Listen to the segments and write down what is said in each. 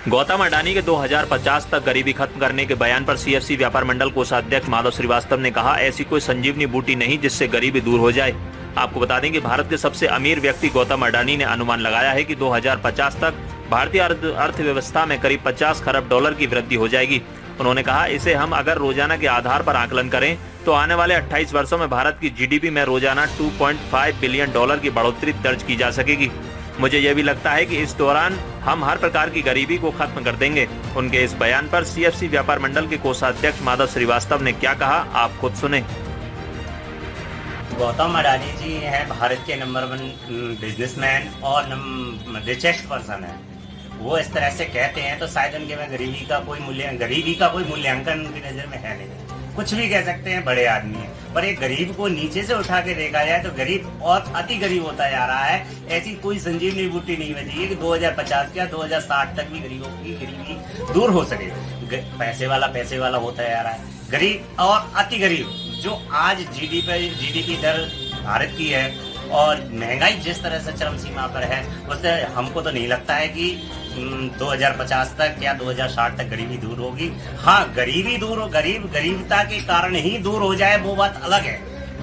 गौतम अडानी के 2050 तक गरीबी खत्म करने के बयान पर सीएफसी व्यापार मंडल कोषाध्यक्ष माधव श्रीवास्तव ने कहा, ऐसी कोई संजीवनी बूटी नहीं जिससे गरीबी दूर हो जाए। आपको बता दें कि भारत के सबसे अमीर व्यक्ति गौतम अडानी ने अनुमान लगाया है कि 2050 तक भारतीय अर्थव्यवस्था में करीब 50 खरब डॉलर की वृद्धि हो जाएगी। उन्होंने कहा, इसे हम अगर रोजाना के आधार पर आकलन करें तो आने वाले 28 वर्षों में भारत की जीडीपी में रोजाना 2.5 बिलियन डॉलर की बढ़ोतरी दर्ज की जा सकेगी। मुझे यह भी लगता है कि इस दौरान हम हर प्रकार की गरीबी को खत्म कर देंगे। उनके इस बयान पर सीएफसी व्यापार मंडल के कोषाध्यक्ष माधव श्रीवास्तव ने क्या कहा, आप खुद सुने। गौतम अडानी जी हैं भारत के नंबर 1 बिजनेसमैन और रिचेस्ट पर्सन है। वो इस तरह से कहते हैं तो शायद उनके में गरीबी का कोई मूल्यांकन उनकी नजर में है नहीं। कुछ भी कह सकते हैं, बड़े आदमी हैं, पर एक गरीब को नीचे से उठा के देखा जाए तो गरीब और अति गरीब होता जा रहा है। ऐसी कोई संजीवनी बूटी नहीं बची है कि 2050 या 2060 तक भी गरीबों की गरीबी दूर हो सके। पैसे वाला होता जा रहा है, गरीब और अति गरीब। जो आज जीडीपी दर भारत की है और महंगाई जिस तरह से चरम सीमा पर है, उससे हमको तो नहीं लगता है कि 2050 तक या 2060 तक गरीबी दूर होगी। हाँ, गरीबता के कारण ही दूर हो जाए वो बात अलग है,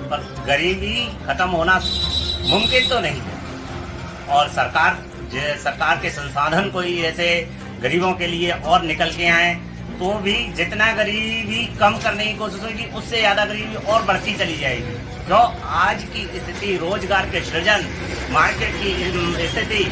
पर गरीबी खत्म होना मुमकिन तो नहीं है। और सरकार के संसाधन कोई ऐसे गरीबों के लिए और निकल के आए तो भी जितना गरीबी कम करने की कोशिश होगी उससे ज्यादा गरीबी और बढ़ती चली जाएगी। जो आज की स्थिति, रोजगार के सृजन, मार्केट की स्थिति,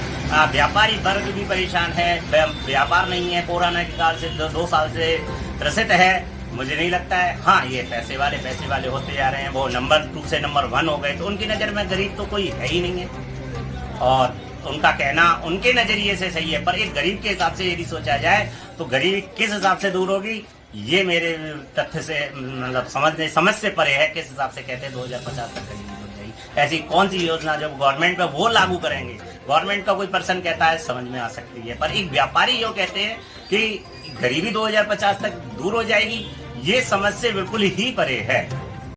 व्यापारी वर्ग भी परेशान है, व्यापार नहीं है, कोरोना के काल से 2 साल से त्रसित है। मुझे नहीं लगता है, हाँ ये पैसे वाले होते जा रहे हैं, वो नंबर 2 से नंबर 1 हो गए तो उनकी नजर में गरीब तो कोई है ही नहीं है। और उनका कहना उनके नजरिए से सही है, पर एक गरीब के हिसाब से यदि सोचा जाए तो गरीबी किस हिसाब से दूर होगी, ये मेरे तथ्य से मतलब समझ से परे है। किस हिसाब से कहते हैं 2050 तक गरीबी दूर हो जाएगी? ऐसी कौन सी योजना जो गवर्नमेंट पे वो लागू करेंगे? गवर्नमेंट का कोई पर्सन कहता है समझ में आ सकती है, पर एक व्यापारी जो कहते हैं कि गरीबी 2050 तक दूर हो जाएगी, ये समझ से बिल्कुल ही परे है।